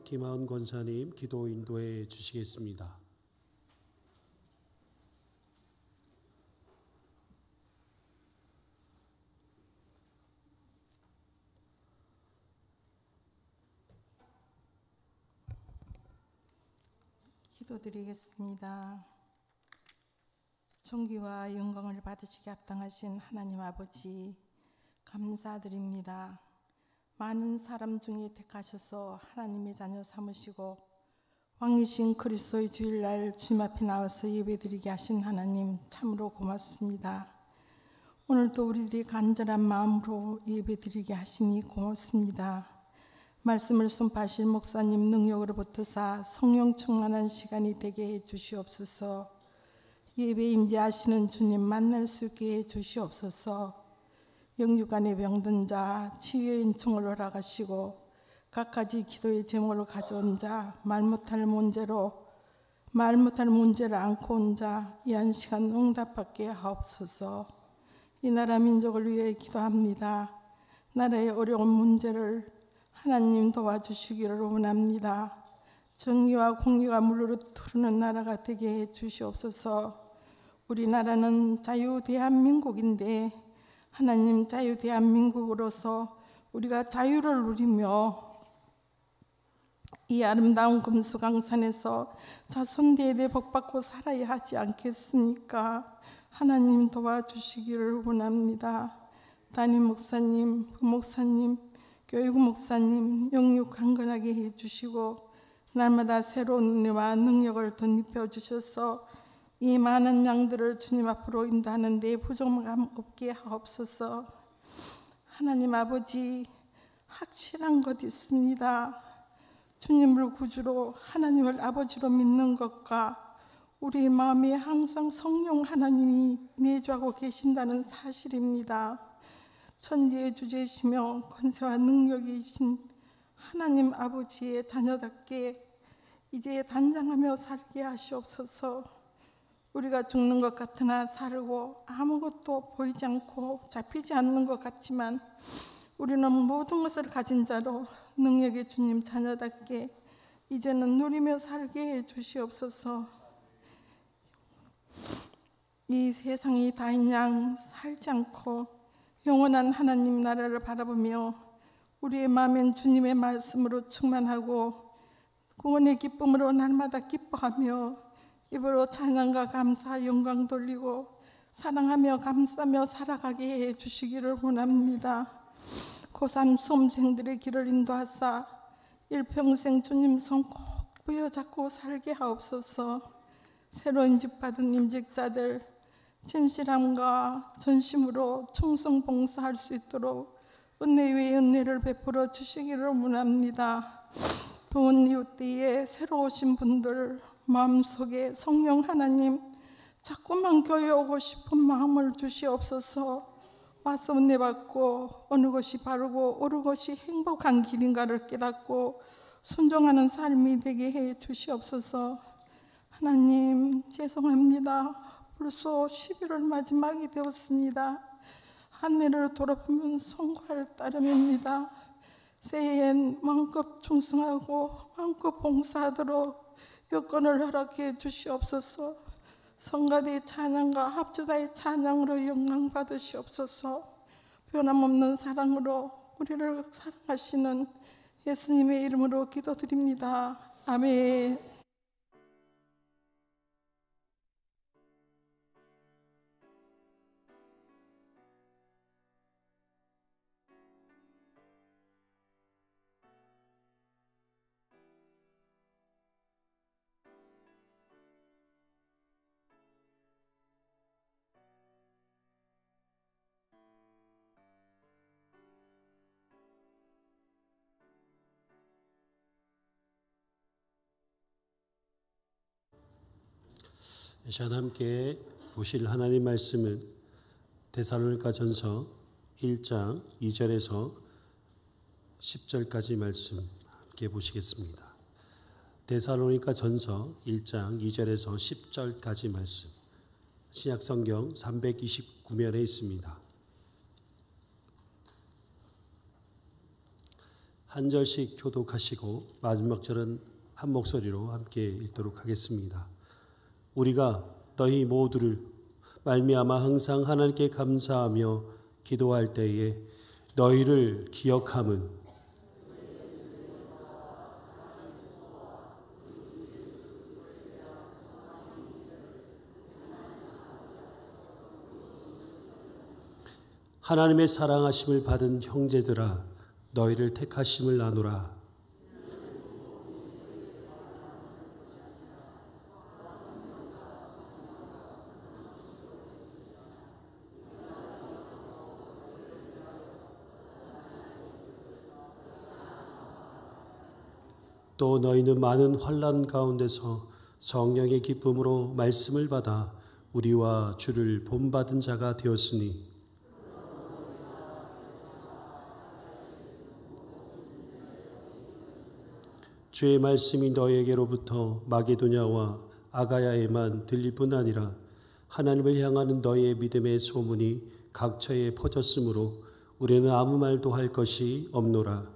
김하은 권사님 기도 인도해 주시겠습니다. 기도드리겠습니다. 존귀와 영광을 받으시게 합당하신 하나님 아버지 감사드립니다. 많은 사람 중에 택하셔서 하나님의 자녀 삼으시고 왕이신 그리스도의 주일날 주님 앞에 나와서 예배드리게 하신 하나님 참으로 고맙습니다. 오늘도 우리들이 간절한 마음으로 예배드리게 하시니 고맙습니다. 말씀을 선포하실 목사님 능력으로 붙으사 성령 충만한 시간이 되게 해 주시옵소서. 예배 임재하시는 주님 만날 수 있게 해 주시옵소서. 영육간에 병든 자 치유의 은총을 허락하시고 갖가지 기도의 제목을 가져온 자 말 못할 문제를 안고 온 자 이 한 시간 응답받게 하옵소서. 이 나라 민족을 위해 기도합니다. 나라의 어려운 문제를 하나님 도와주시기를 원합니다. 정의와 공의가 물르르 흐르는 나라가 되게 해 주시옵소서. 우리나라는 자유 대한민국인데 하나님 자유 대한민국으로서 우리가 자유를 누리며 이 아름다운 금수강산에서 자손대대 복받고 살아야 하지 않겠습니까? 하나님 도와주시기를 원합니다. 담임 목사님, 부목사님, 교육 목사님 영육 강건하게 해주시고 날마다 새로운 은혜와 능력을 덧입혀 주셔서 이 많은 양들을 주님 앞으로 인도하는 데 부족함 없게 하옵소서. 하나님 아버지 확실한 것 있습니다. 주님을 구주로 하나님을 아버지로 믿는 것과 우리의 마음에 항상 성령 하나님이 내주하고 계신다는 사실입니다. 천지의 주제이시며 권세와 능력이신 하나님 아버지의 자녀답게 이제 단장하며 살게 하시옵소서. 우리가 죽는 것 같으나 살고 아무것도 보이지 않고 잡히지 않는 것 같지만 우리는 모든 것을 가진 자로 능력의 주님 자녀답게 이제는 누리며 살게 해 주시옵소서. 이 세상이 다인 양 살지 않고 영원한 하나님 나라를 바라보며 우리의 마음엔 주님의 말씀으로 충만하고 구원의 기쁨으로 날마다 기뻐하며 입으로 찬양과 감사 영광 돌리고 사랑하며 감싸며 살아가게 해주시기를 원합니다. 고3 수험생들의 길을 인도하사 일평생 주님 손 꼭 부여잡고 살게 하옵소서. 새로운 집 받은 임직자들 진실함과 전심으로 충성 봉사할 수 있도록 은혜 위에 은혜를 베풀어 주시기를 원합니다. 더운 이웃때에 새로 오신 분들 마음속에 성령 하나님 자꾸만 교회 오고 싶은 마음을 주시옵소서. 와서 은혜 받고 어느 것이 바르고 옳은 것이 행복한 길인가를 깨닫고 순종하는 삶이 되게 해 주시옵소서. 하나님 죄송합니다. 벌써 11월 마지막이 되었습니다. 한 해를 돌아보면 성과할 따름입니다. 새해엔 마음껏 충성하고 마음껏 봉사하도록 여건을 허락해 주시옵소서. 성가대의 찬양과 합주다의 찬양으로 영광 받으시옵소서. 변함없는 사랑으로 우리를 사랑하시는 예수님의 이름으로 기도드립니다. 아멘. 이 시간 함께 보실 하나님 말씀은 데살로니가전서 1장 2절에서 10절까지 말씀 함께 보시겠습니다. 데살로니가전서 1장 2절에서 10절까지 말씀, 신약성경 329면에 있습니다. 한 절씩 교독하시고 마지막 절은 한 목소리로 함께 읽도록 하겠습니다. 우리가 너희 모두를 말미암아 항상 하나님께 감사하며 기도할 때에 너희를 기억함은 하나님의 사랑하심을 받은 형제들아 너희를 택하심을 나누라. 또 너희는 많은 환난 가운데서 성령의 기쁨으로 말씀을 받아 우리와 주를 본받은 자가 되었으니 주의 말씀이 너희에게로부터 마게도냐와 아가야에만 들릴 뿐 아니라 하나님을 향하는 너희의 믿음의 소문이 각처에 퍼졌으므로 우리는 아무 말도 할 것이 없노라.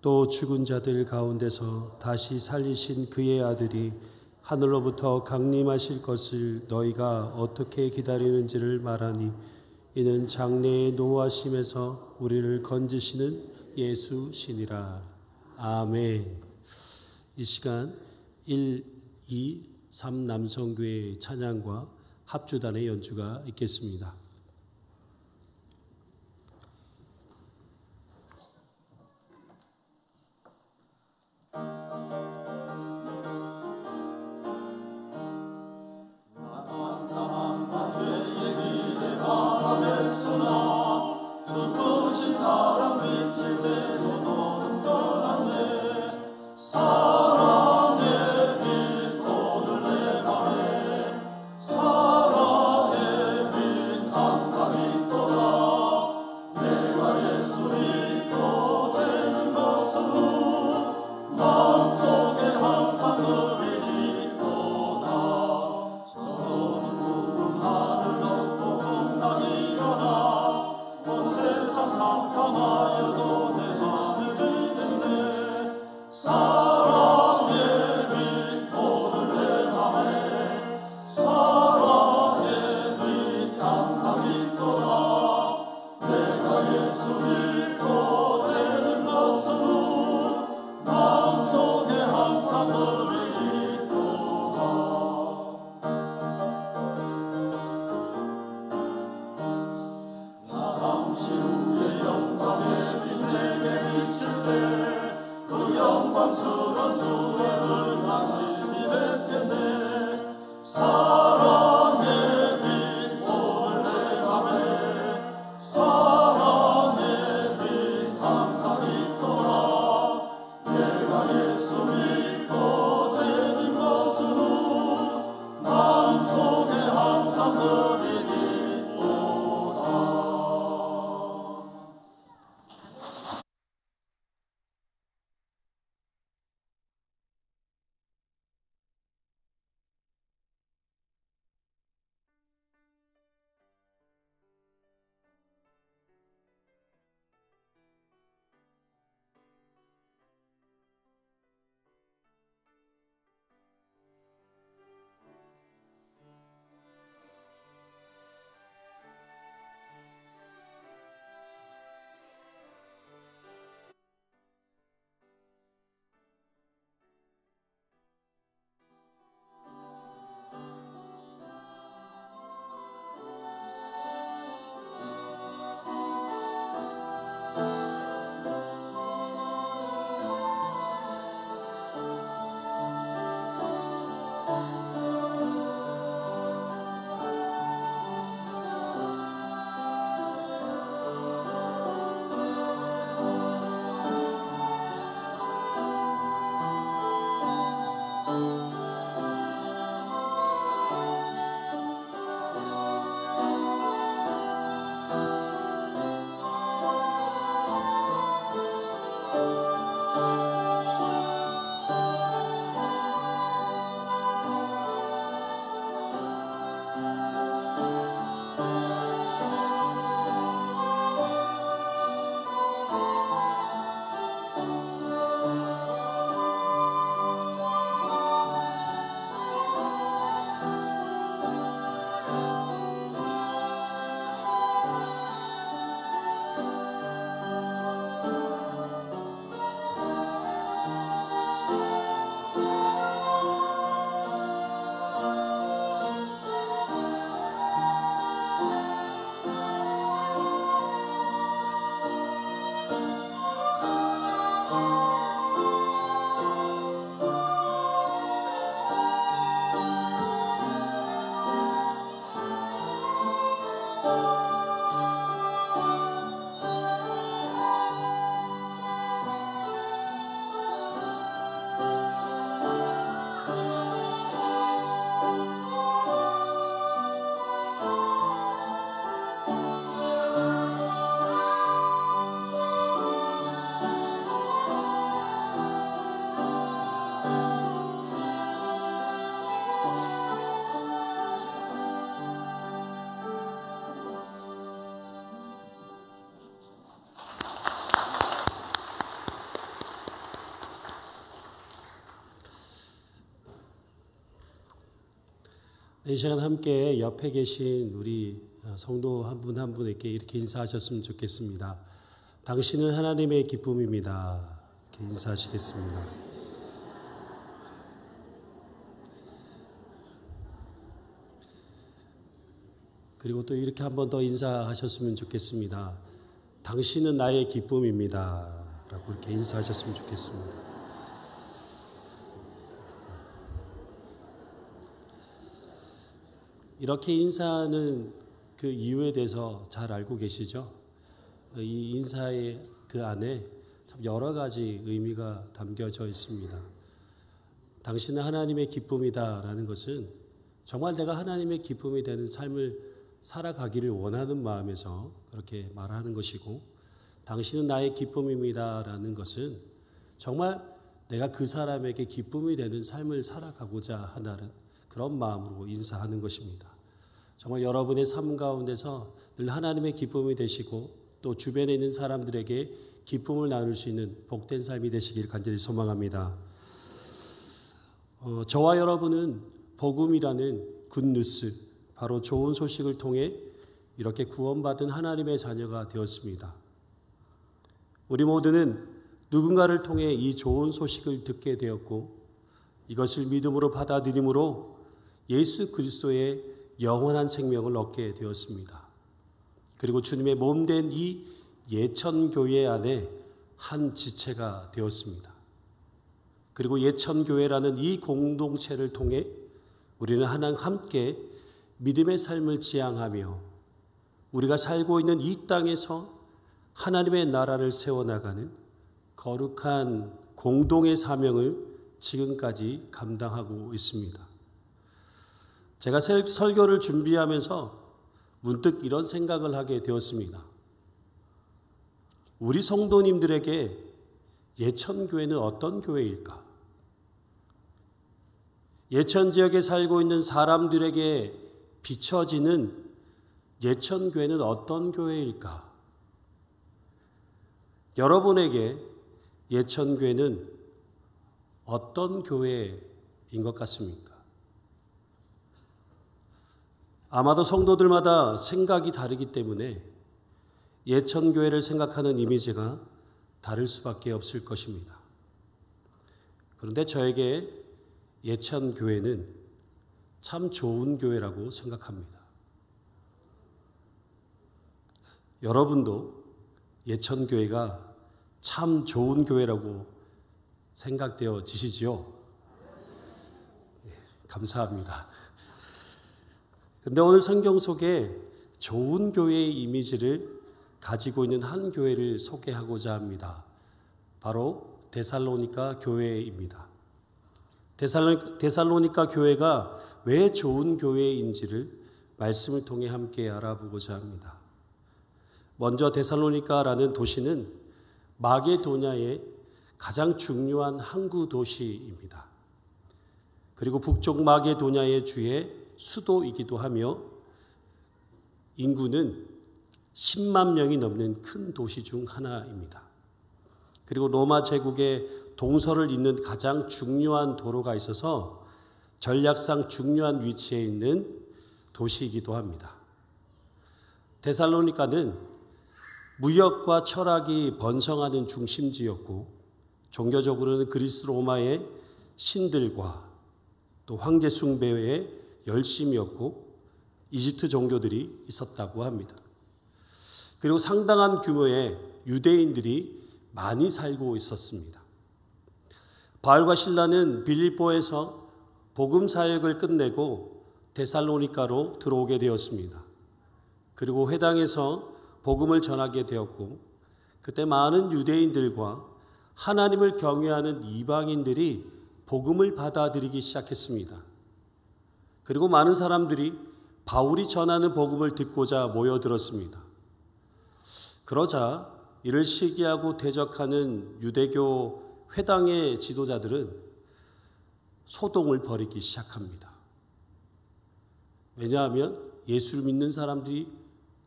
또 죽은 자들 가운데서 다시 살리신 그의 아들이 하늘로부터 강림하실 것을 너희가 어떻게 기다리는지를 말하니 이는 장래의 노하심에서 우리를 건지시는 예수시니라. 아멘. 이 시간 1, 2, 3 남성교회 찬양과 합주단의 연주가 있겠습니다. 사랑의 빛 이 시간 함께 옆에 계신 우리 성도 한 분 한 분에게 이렇게 인사하셨으면 좋겠습니다. 당신은 하나님의 기쁨입니다. 이렇게 인사하시겠습니다. 그리고 또 이렇게 한 번 더 인사하셨으면 좋겠습니다. 당신은 나의 기쁨입니다. 라고 이렇게 인사하셨으면 좋겠습니다. 이렇게 인사하는 그 이유에 대해서 잘 알고 계시죠? 이 인사의 그 안에 참 여러 가지 의미가 담겨져 있습니다. 당신은 하나님의 기쁨이다라는 것은 정말 내가 하나님의 기쁨이 되는 삶을 살아가기를 원하는 마음에서 그렇게 말하는 것이고, 당신은 나의 기쁨입니다라는 것은 정말 내가 그 사람에게 기쁨이 되는 삶을 살아가고자 하는 그런 마음으로 인사하는 것입니다. 정말 여러분의 삶 가운데서 늘 하나님의 기쁨이 되시고 또 주변에 있는 사람들에게 기쁨을 나눌 수 있는 복된 삶이 되시길 간절히 소망합니다. 저와 여러분은 복음이라는 굿뉴스, 바로 좋은 소식을 통해 이렇게 구원받은 하나님의 자녀가 되었습니다. 우리 모두는 누군가를 통해 이 좋은 소식을 듣게 되었고 이것을 믿음으로 받아들임으로 예수 그리스도의 영원한 생명을 얻게 되었습니다. 그리고 주님의 몸된 이 예천교회 안에 한 지체가 되었습니다. 그리고 예천교회라는 이 공동체를 통해 우리는 하나님 함께 믿음의 삶을 지향하며 우리가 살고 있는 이 땅에서 하나님의 나라를 세워나가는 거룩한 공동의 사명을 지금까지 감당하고 있습니다. 제가 설교를 준비하면서 문득 이런 생각을 하게 되었습니다. 우리 성도님들에게 예천교회는 어떤 교회일까? 예천 지역에 살고 있는 사람들에게 비춰지는 예천교회는 어떤 교회일까? 여러분에게 예천교회는 어떤 교회인 것 같습니까? 아마도 성도들마다 생각이 다르기 때문에 예천교회를 생각하는 이미지가 다를 수밖에 없을 것입니다. 그런데 저에게 예천교회는 참 좋은 교회라고 생각합니다. 여러분도 예천교회가 참 좋은 교회라고 생각되어지시지요? 감사합니다. 그런데 오늘 성경 속에 좋은 교회의 이미지를 가지고 있는 한 교회를 소개하고자 합니다. 바로 데살로니가 교회입니다. 데살로니가 교회가 왜 좋은 교회인지를 말씀을 통해 함께 알아보고자 합니다. 먼저 데살로니가라는 도시는 마게도냐의 가장 중요한 항구 도시입니다. 그리고 북쪽 마게도냐의 주의 수도이기도 하며 인구는 10만 명이 넘는 큰 도시 중 하나입니다. 그리고 로마 제국의 동서를 잇는 가장 중요한 도로가 있어서 전략상 중요한 위치에 있는 도시이기도 합니다. 데살로니가는 무역과 철학이 번성하는 중심지였고 종교적으로는 그리스 로마의 신들과 또 황제 숭배에 열심이었고 이집트 종교들이 있었다고 합니다. 그리고 상당한 규모의 유대인들이 많이 살고 있었습니다. 바울과 실라는 빌립보에서 복음 사역을 끝내고 데살로니가로 들어오게 되었습니다. 그리고 회당에서 복음을 전하게 되었고 그때 많은 유대인들과 하나님을 경외하는 이방인들이 복음을 받아들이기 시작했습니다. 그리고 많은 사람들이 바울이 전하는 복음을 듣고자 모여들었습니다. 그러자 이를 시기하고 대적하는 유대교 회당의 지도자들은 소동을 벌이기 시작합니다. 왜냐하면 예수를 믿는 사람들이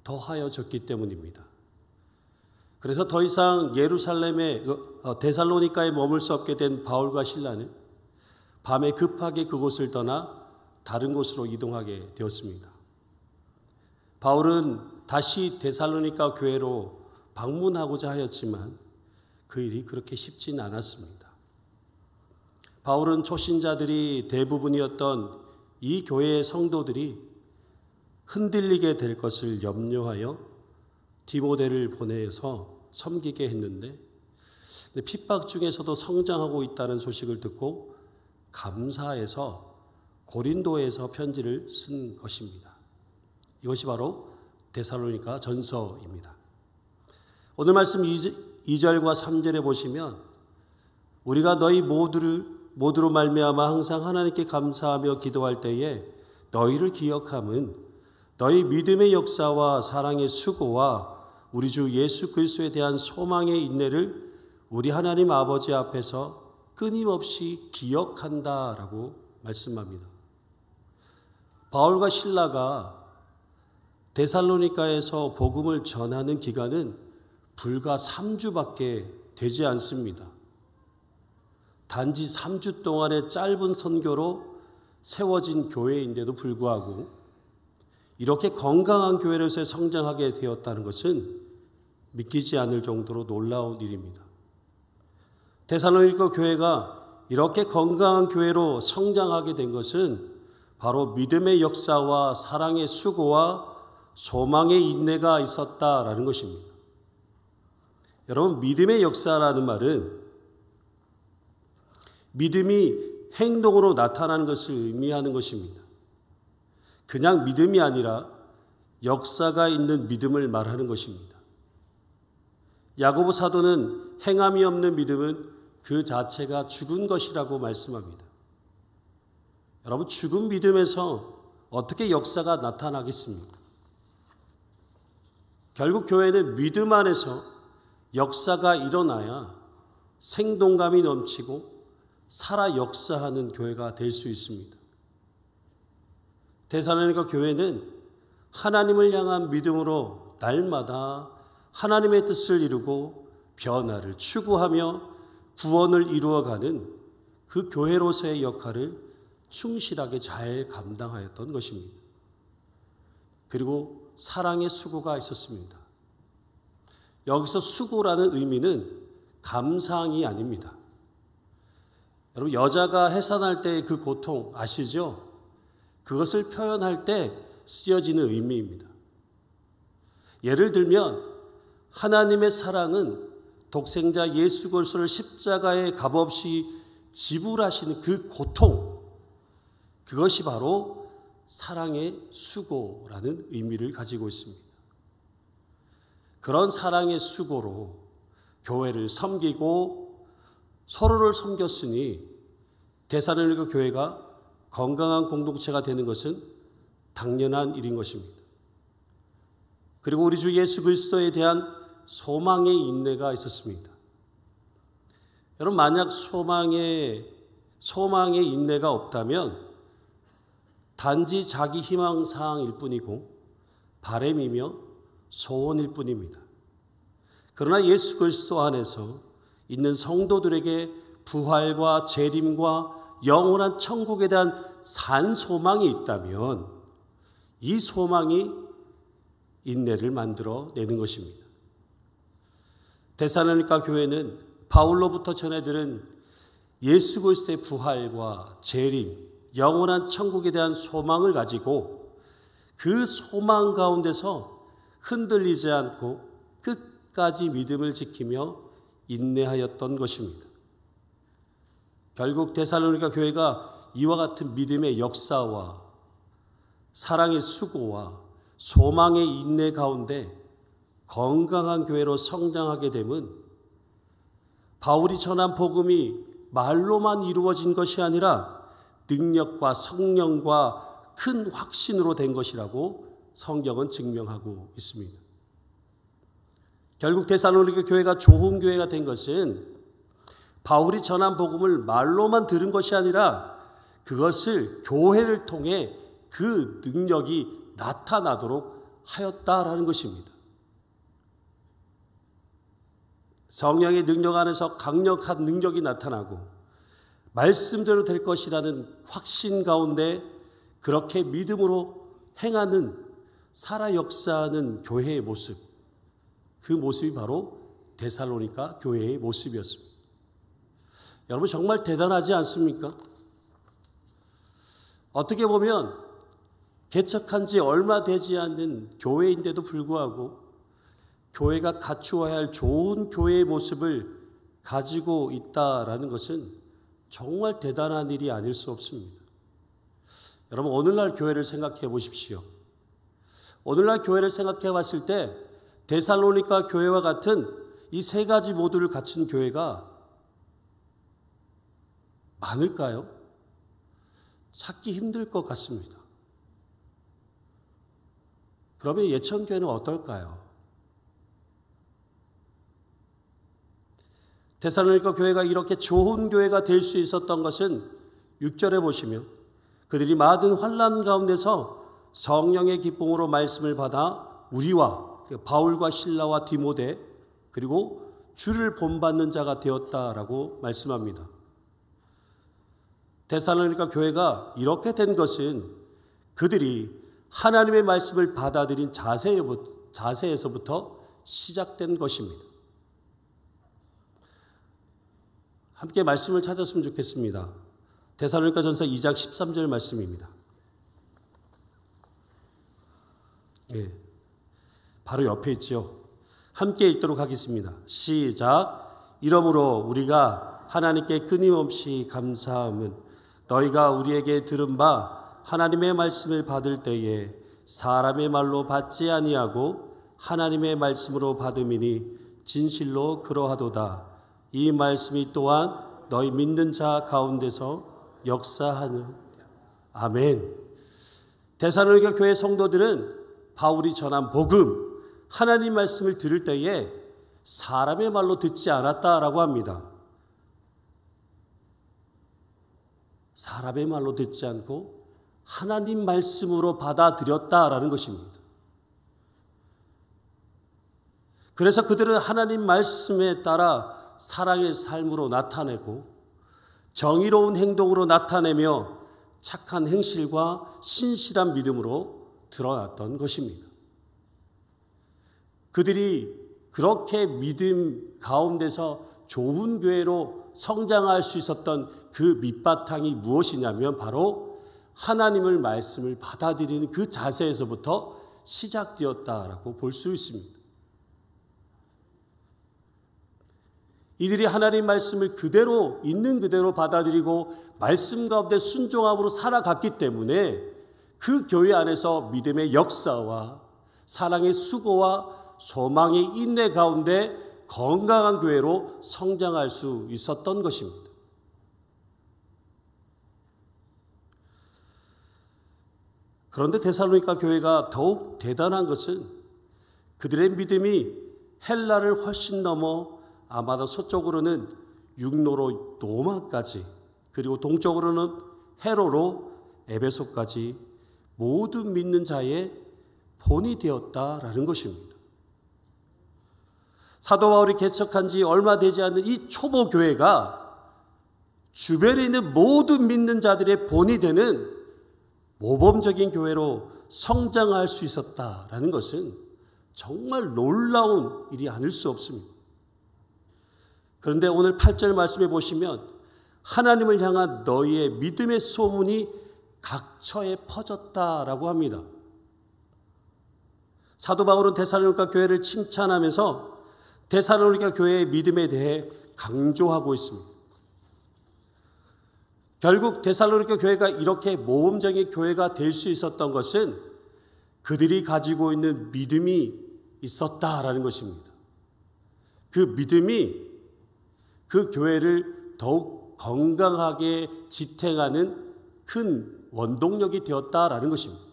더하여졌기 때문입니다. 그래서 더 이상 예루살렘에 데살로니가에 머물 수 없게 된 바울과 실라는 밤에 급하게 그곳을 떠나 다른 곳으로 이동하게 되었습니다. 바울은 다시 데살로니가 교회로 방문하고자 하였지만 그 일이 그렇게 쉽진 않았습니다. 바울은 초신자들이 대부분이었던 이 교회의 성도들이 흔들리게 될 것을 염려하여 디모데를 보내서 섬기게 했는데 핍박 중에서도 성장하고 있다는 소식을 듣고 감사해서 고린도에서 편지를 쓴 것입니다. 이것이 바로 데살로니가 전서입니다. 오늘 말씀 2절과 3절에 보시면 우리가 너희 모두로 말미암아 항상 하나님께 감사하며 기도할 때에 너희를 기억함은 너희 믿음의 역사와 사랑의 수고와 우리 주 예수 그리스도에 대한 소망의 인내를 우리 하나님 아버지 앞에서 끊임없이 기억한다라고 말씀합니다. 바울과 실라가 데살로니가에서 복음을 전하는 기간은 불과 3주밖에 되지 않습니다. 단지 3주 동안의 짧은 선교로 세워진 교회인데도 불구하고 이렇게 건강한 교회로서 성장하게 되었다는 것은 믿기지 않을 정도로 놀라운 일입니다. 데살로니가 교회가 이렇게 건강한 교회로 성장하게 된 것은 바로 믿음의 역사와 사랑의 수고와 소망의 인내가 있었다라는 것입니다. 여러분, 믿음의 역사라는 말은 믿음이 행동으로 나타나는 것을 의미하는 것입니다. 그냥 믿음이 아니라 역사가 있는 믿음을 말하는 것입니다. 야고보 사도는 행함이 없는 믿음은 그 자체가 죽은 것이라고 말씀합니다. 여러분, 죽은 믿음에서 어떻게 역사가 나타나겠습니까? 결국 교회는 믿음 안에서 역사가 일어나야 생동감이 넘치고 살아 역사하는 교회가 될 수 있습니다. 데살로니가 교회는 하나님을 향한 믿음으로 날마다 하나님의 뜻을 이루고 변화를 추구하며 구원을 이루어가는 그 교회로서의 역할을 충실하게 잘 감당하였던 것입니다. 그리고 사랑의 수고가 있었습니다. 여기서 수고라는 의미는 감상이 아닙니다. 여러분, 여자가 해산할 때의 그 고통 아시죠? 그것을 표현할 때 쓰여지는 의미입니다. 예를 들면 하나님의 사랑은 독생자 예수 그리스도를 십자가에 값없이 지불하시는 그 고통, 그것이 바로 사랑의 수고라는 의미를 가지고 있습니다. 그런 사랑의 수고로 교회를 섬기고 서로를 섬겼으니 데살로니가 교회가 건강한 공동체가 되는 것은 당연한 일인 것입니다. 그리고 우리 주 예수 그리스도에 대한 소망의 인내가 있었습니다. 여러분, 만약 소망의 인내가 없다면 단지 자기 희망사항일 뿐이고 바람이며 소원일 뿐입니다. 그러나 예수 그리스도 안에서 있는 성도들에게 부활과 재림과 영원한 천국에 대한 산 소망이 있다면 이 소망이 인내를 만들어내는 것입니다. 데살로니가 교회는 바울로부터 전해 들은 예수 그리스도의 부활과 재림, 영원한 천국에 대한 소망을 가지고 그 소망 가운데서 흔들리지 않고 끝까지 믿음을 지키며 인내하였던 것입니다. 결국 데살로니가 교회가 이와 같은 믿음의 역사와 사랑의 수고와 소망의 인내 가운데 건강한 교회로 성장하게 됨은 바울이 전한 복음이 말로만 이루어진 것이 아니라 능력과 성령과 큰 확신으로 된 것이라고 성경은 증명하고 있습니다. 결국 데살로니가 교회가 좋은 교회가 된 것은 바울이 전한 복음을 말로만 들은 것이 아니라 그것을 교회를 통해 그 능력이 나타나도록 하였다라는 것입니다. 성령의 능력 안에서 강력한 능력이 나타나고 말씀대로 될 것이라는 확신 가운데 그렇게 믿음으로 행하는 살아 역사하는 교회의 모습, 그 모습이 바로 데살로니가 교회의 모습이었습니다. 여러분 정말 대단하지 않습니까? 어떻게 보면 개척한 지 얼마 되지 않는 교회인데도 불구하고 교회가 갖추어야 할 좋은 교회의 모습을 가지고 있다라는 것은 정말 대단한 일이 아닐 수 없습니다. 여러분 오늘날 교회를 생각해 보십시오. 오늘날 교회를 생각해 봤을 때 데살로니가 교회와 같은 이 세 가지 모두를 갖춘 교회가 많을까요? 찾기 힘들 것 같습니다. 그러면 예천교회는 어떨까요? 데살로니가 교회가 이렇게 좋은 교회가 될 수 있었던 것은 6절에 보시면 그들이 많은 환난 가운데서 성령의 기쁨으로 말씀을 받아 우리와 바울과 실라와 디모데 그리고 주를 본받는 자가 되었다라고 말씀합니다. 데살로니가 교회가 이렇게 된 것은 그들이 하나님의 말씀을 받아들인 자세에서부터 시작된 것입니다. 함께 말씀을 찾았으면 좋겠습니다. 데살로니가전서 2장 13절 말씀입니다. 예, 바로 옆에 있지요. 함께 읽도록 하겠습니다. 시작. 이러므로 우리가 하나님께 끊임없이 감사함은 너희가 우리에게 들은 바 하나님의 말씀을 받을 때에 사람의 말로 받지 아니하고 하나님의 말씀으로 받음이니 진실로 그러하도다. 이 말씀이 또한 너희 믿는 자 가운데서 역사하는. 아멘. 데살로니가 교회 성도들은 바울이 전한 복음, 하나님 말씀을 들을 때에 사람의 말로 듣지 않았다라고 합니다. 사람의 말로 듣지 않고 하나님 말씀으로 받아들였다라는 것입니다. 그래서 그들은 하나님 말씀에 따라 사랑의 삶으로 나타내고 정의로운 행동으로 나타내며 착한 행실과 신실한 믿음으로 드러났던 것입니다. 그들이 그렇게 믿음 가운데서 좋은 교회로 성장할 수 있었던 그 밑바탕이 무엇이냐면 바로 하나님의 말씀을 받아들이는 그 자세에서부터 시작되었다라고 볼 수 있습니다. 이들이 하나님 말씀을 그대로 있는 그대로 받아들이고 말씀 가운데 순종함으로 살아갔기 때문에 그 교회 안에서 믿음의 역사와 사랑의 수고와 소망의 인내 가운데 건강한 교회로 성장할 수 있었던 것입니다. 그런데 데살로니가 교회가 더욱 대단한 것은 그들의 믿음이 헬라를 훨씬 넘어 아마도 서쪽으로는 육로로 로마까지 그리고 동쪽으로는 헤로로 에베소까지 모든 믿는 자의 본이 되었다라는 것입니다. 사도 바울이 개척한 지 얼마 되지 않는 이 초보 교회가 주변에 있는 모든 믿는 자들의 본이 되는 모범적인 교회로 성장할 수 있었다라는 것은 정말 놀라운 일이 아닐 수 없습니다. 그런데 오늘 8절 말씀해 보시면 하나님을 향한 너희의 믿음의 소문이 각처에 퍼졌다라고 합니다. 사도 바울은 데살로니가 교회를 칭찬하면서 데살로니가 교회의 믿음에 대해 강조하고 있습니다. 결국 데살로니가 교회가 이렇게 모범적인 교회가 될 수 있었던 것은 그들이 가지고 있는 믿음이 있었다라는 것입니다. 그 믿음이 그 교회를 더욱 건강하게 지탱하는 큰 원동력이 되었다라는 것입니다.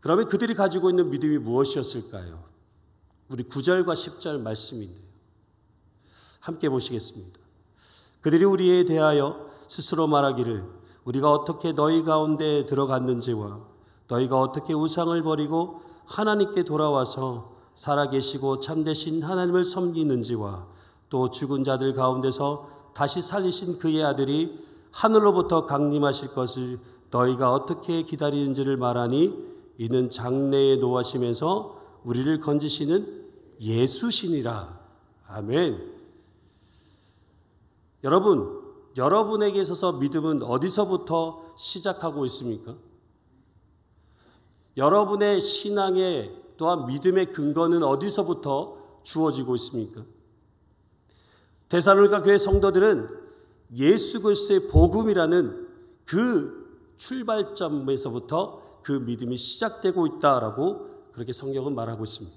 그러면 그들이 가지고 있는 믿음이 무엇이었을까요? 우리 9절과 10절 말씀인데요. 함께 보시겠습니다. 그들이 우리에 대하여 스스로 말하기를 우리가 어떻게 너희 가운데 들어갔는지와 너희가 어떻게 우상을 버리고 하나님께 돌아와서 살아계시고 참되신 하나님을 섬기는지와 또 죽은 자들 가운데서 다시 살리신 그의 아들이 하늘로부터 강림하실 것을 너희가 어떻게 기다리는지를 말하니 이는 장래에 노하시면서 우리를 건지시는 예수시니라. 아멘. 여러분, 여러분에게 있어서 믿음은 어디서부터 시작하고 있습니까? 여러분의 신앙의 또한 믿음의 근거는 어디서부터 주어지고 있습니까? 데살로니가 교회 성도들은 예수 그리스도의 복음이라는 그 출발점에서부터 그 믿음이 시작되고 있다라고 그렇게 성경은 말하고 있습니다.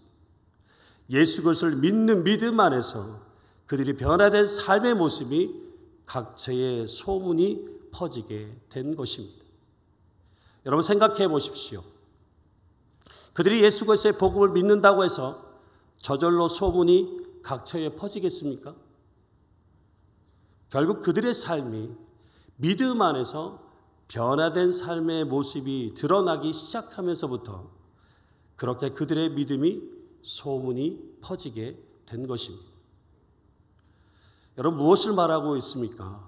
예수 그리스도를 믿는 믿음 안에서 그들이 변화된 삶의 모습이 각처에 소문이 퍼지게 된 것입니다. 여러분 생각해 보십시오. 그들이 예수 그리스도의 복음을 믿는다고 해서 저절로 소문이 각처에 퍼지겠습니까? 결국 그들의 삶이 믿음 안에서 변화된 삶의 모습이 드러나기 시작하면서부터 그렇게 그들의 믿음이 소문이 퍼지게 된 것입니다. 여러분 무엇을 말하고 있습니까?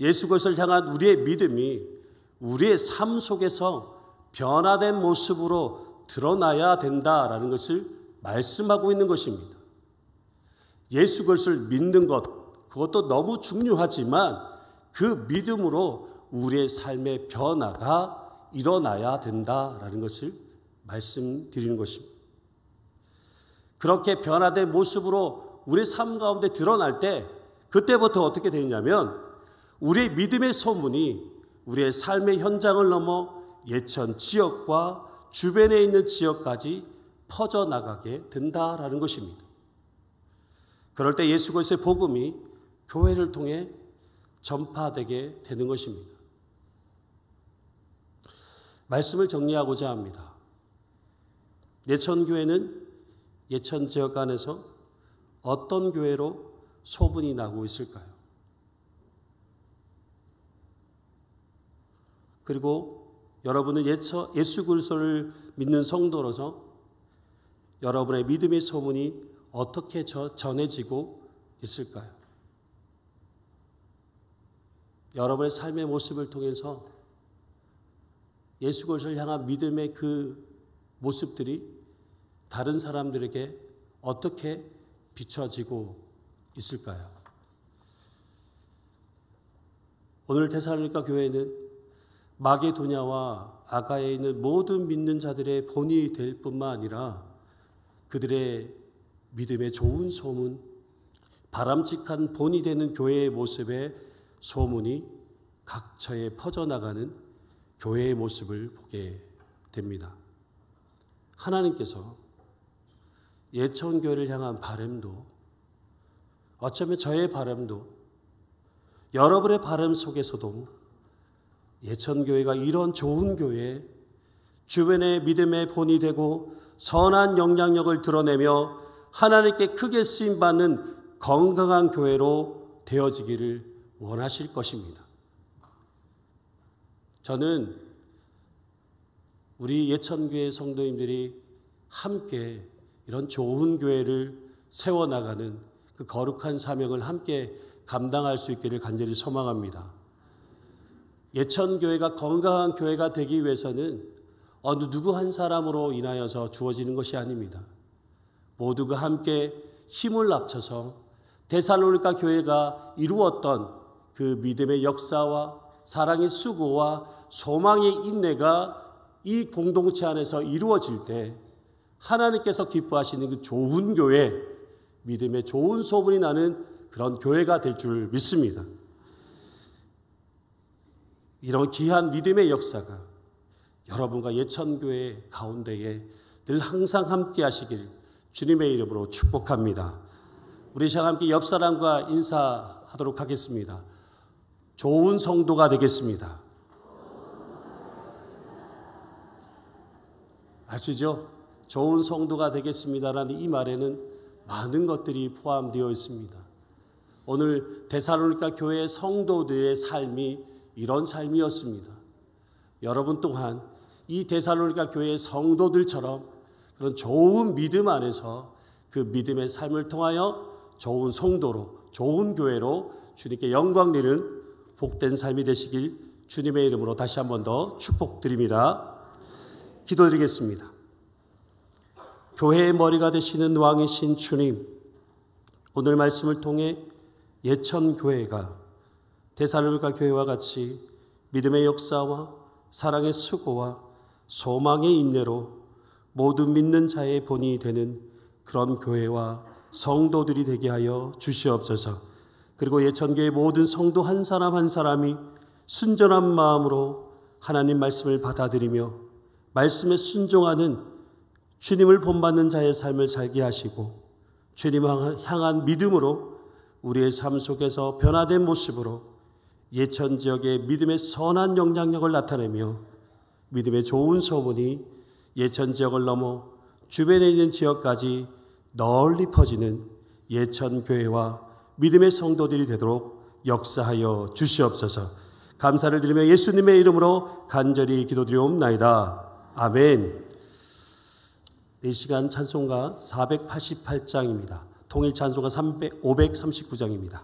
예수 그리스도를 향한 우리의 믿음이 우리의 삶 속에서 변화된 모습으로 드러나야 된다라는 것을 말씀하고 있는 것입니다. 예수 그리스도를 믿는 것, 그것도 너무 중요하지만 그 믿음으로 우리의 삶의 변화가 일어나야 된다라는 것을 말씀드리는 것입니다. 그렇게 변화된 모습으로 우리의 삶 가운데 드러날 때 그때부터 어떻게 되냐면 우리의 믿음의 소문이 우리의 삶의 현장을 넘어 예천 지역과 주변에 있는 지역까지 퍼져나가게 된다라는 것입니다. 그럴 때 예수 그리스도의 복음이 교회를 통해 전파되게 되는 것입니다. 말씀을 정리하고자 합니다. 예천교회는 예천 지역 안에서 어떤 교회로 소문이 나고 있을까요? 그리고 여러분은 예수 그리스도를 믿는 성도로서 여러분의 믿음의 소문이 어떻게 전해지고 있을까요? 여러분의 삶의 모습을 통해서 예수 그리스도를 향한 믿음의 그 모습들이 다른 사람들에게 어떻게 비춰지고 있을까요? 오늘 데살로니가 교회는 마게도냐와 아가야에 있는 모든 믿는 자들의 본이 될 뿐만 아니라 그들의 믿음의 좋은 소문, 바람직한 본이 되는 교회의 모습에 소문이 각처에 퍼져나가는 교회의 모습을 보게 됩니다. 하나님께서 예천교회를 향한 바람도 어쩌면 저의 바람도 여러분의 바람 속에서도 예천교회가 이런 좋은 교회, 주변의 믿음의 본이 되고 선한 영향력을 드러내며 하나님께 크게 쓰임받는 건강한 교회로 되어지기를 원하실 것입니다. 저는 우리 예천교회 성도님들이 함께 이런 좋은 교회를 세워나가는 그 거룩한 사명을 함께 감당할 수 있기를 간절히 소망합니다. 예천교회가 건강한 교회가 되기 위해서는 어느 누구 한 사람으로 인하여서 주어지는 것이 아닙니다. 모두가 함께 힘을 합쳐서 데살로니가 교회가 이루었던 그 믿음의 역사와 사랑의 수고와 소망의 인내가 이 공동체 안에서 이루어질 때 하나님께서 기뻐하시는 그 좋은 교회, 믿음의 좋은 소문이 나는 그런 교회가 될 줄 믿습니다. 이런 귀한 믿음의 역사가 여러분과 예천교회 가운데에 늘 항상 함께 하시길 주님의 이름으로 축복합니다. 우리 시간 함께 옆 사람과 인사하도록 하겠습니다. 좋은 성도가 되겠습니다. 아시죠? 좋은 성도가 되겠습니다라는 이 말에는 많은 것들이 포함되어 있습니다. 오늘 데살로니가 교회의 성도들의 삶이 이런 삶이었습니다. 여러분 또한 이 데살로니가 교회의 성도들처럼 그런 좋은 믿음 안에서 그 믿음의 삶을 통하여 좋은 성도로, 좋은 교회로 주님께 영광 드리는 복된 삶이 되시길 주님의 이름으로 다시 한 번 더 축복드립니다. 기도드리겠습니다. 교회의 머리가 되시는 왕이신 주님, 오늘 말씀을 통해 예천교회가 데살로니가 교회와 같이 믿음의 역사와 사랑의 수고와 소망의 인내로 모든 믿는 자의 본이 되는 그런 교회와 성도들이 되게 하여 주시옵소서. 그리고 예천교회 모든 성도 한 사람 한 사람이 순전한 마음으로 하나님 말씀을 받아들이며 말씀에 순종하는 주님을 본받는 자의 삶을 살게 하시고 주님을 향한 믿음으로 우리의 삶 속에서 변화된 모습으로 예천 지역의 믿음의 선한 영향력을 나타내며 믿음의 좋은 소문이 예천 지역을 넘어 주변에 있는 지역까지 널리 퍼지는 예천 교회와 믿음의 성도들이 되도록 역사하여 주시옵소서. 감사를 드리며 예수님의 이름으로 간절히 기도드리옵나이다. 아멘. 이 시간 찬송가 488장입니다. 통일 찬송가 539장입니다.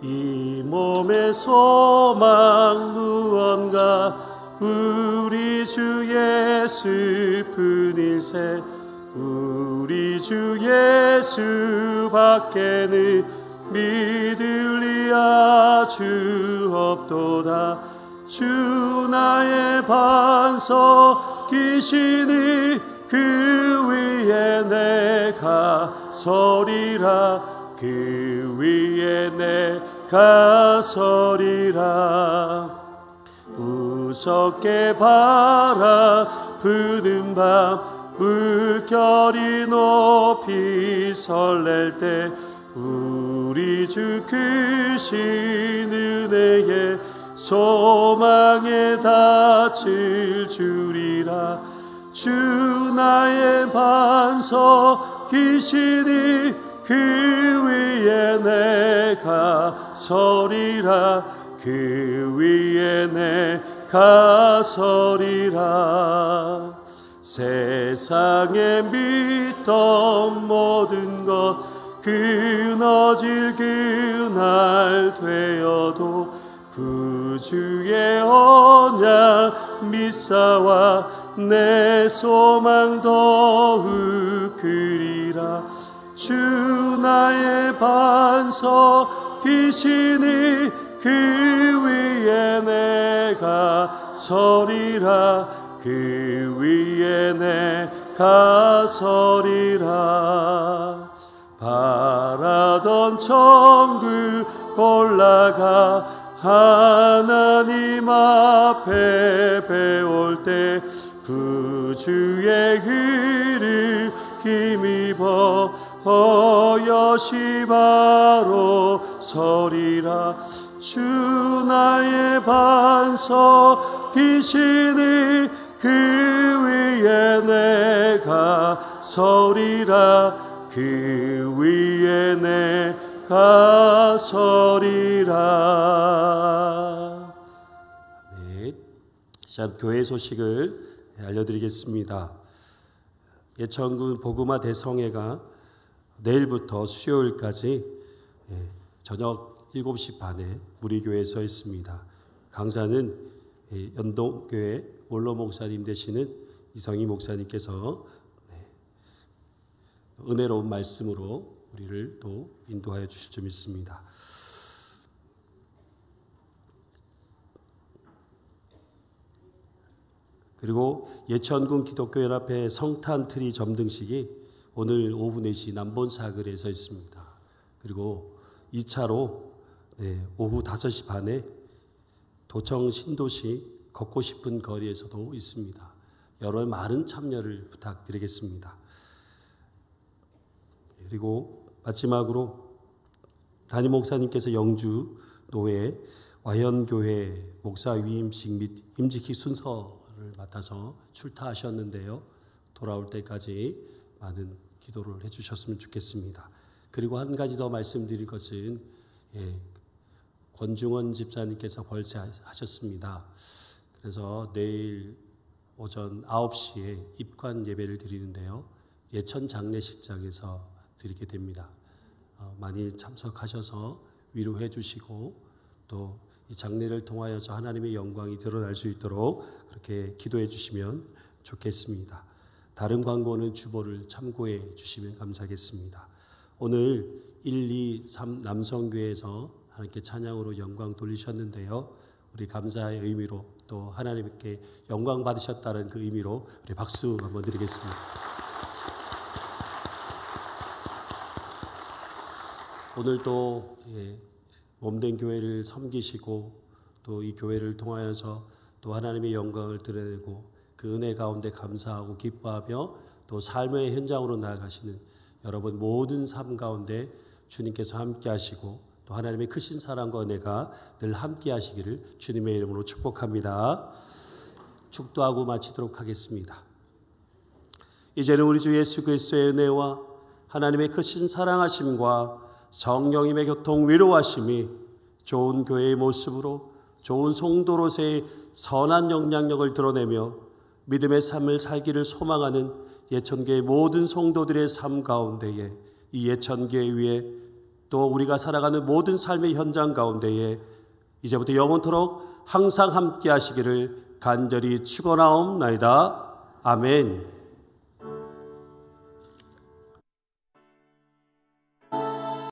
이 몸의 소망 무언가 우리 주 예수 뿐일세. 우리 주 예수 밖에는 믿을 리 아주 없도다. 주 나의 반석이시니 그 위에 내가 서리라. 그 위에 내가 서리라. 무섭게 바라부는 밤 물결이 높이 설렐 때 우리 주 크신 은혜에 소망에 닿을 줄이라. 주 나의 반석이시니 그 위에 내가 서리라. 그 위에 내가 서리라. 세상에 믿던 모든 것 끊어질 그날 되어도 구주의 언약 믿사와 내 소망 더욱 크리라. 주 나의 반석이시니 그 위에 내가 서리라. 그 위에 내가 서리라. 바라던 천국 올라가 하나님 앞에 배울 때 구주의 의를 힘입어 어여시 바로 서리라. 주 나의 반석이시니 그 위에 내가 서리라. 그 위에 내가 서리라. 네. 자, 교회 소식을 알려드리겠습니다. 예천군 복음화 대성회가 내일부터 수요일까지 저녁 7시 반에 무리교회에서 있습니다. 강사는 연동교회 원로 목사님 되시는 이성희 목사님께서 은혜로운 말씀으로 우리를 또 인도하여 주실 줄 믿습니다. 그리고 예천군 기독교연합회 성탄 트리 점등식이 오늘 오후 4시 남본사거리에서 있습니다. 그리고 2차로 오후 5시 반에 도청 신도시 걷고 싶은 거리에서도 있습니다. 여러분 많은 참여를 부탁드리겠습니다. 그리고 마지막으로 담임 목사님께서 영주 노회 와현교회 목사 위임식 및 임직희 순서를 맡아서 출타하셨는데요. 돌아올 때까지 많은 기도를 해주셨으면 좋겠습니다. 그리고 한 가지 더 말씀드릴 것은 권중원 집사님께서 벌새하셨습니다. 그래서 내일 오전 9시에 입관 예배를 드리는데요. 예천 장례식장에서 드리게 됩니다. 많이 참석하셔서 위로해 주시고 또 이 장례를 통하여서 하나님의 영광이 드러날 수 있도록 그렇게 기도해 주시면 좋겠습니다. 다른 광고는 주보를 참고해 주시면 감사하겠습니다. 오늘 1, 2, 3 남성교회에서 하나님께 찬양으로 영광 돌리셨는데요. 우리 감사의 의미로 또 하나님께 영광 받으셨다는 그 의미로 우리 박수 한번 드리겠습니다. 오늘도 몸된 교회를 섬기시고 또 이 교회를 통하여서 또 하나님의 영광을 드러내고 그 은혜 가운데 감사하고 기뻐하며 또 삶의 현장으로 나아가시는 여러분 모든 삶 가운데 주님께서 함께 하시고 또 하나님의 크신 사랑과 은혜가 늘 함께 하시기를 주님의 이름으로 축복합니다. 축도하고 마치도록 하겠습니다. 이제는 우리 주 예수 그리스도의 은혜와 하나님의 크신 사랑하심과 성령님의 교통 위로하심이 좋은 교회의 모습으로 좋은 성도로서의 선한 영향력을 드러내며 믿음의 삶을 살기를 소망하는 예천교회 모든 성도들의 삶 가운데에 이 예천교회 위에 또 우리가 살아가는 모든 삶의 현장 가운데에 이제부터 영원토록 항상 함께 하시기를 간절히 축원하옵나이다. 아멘.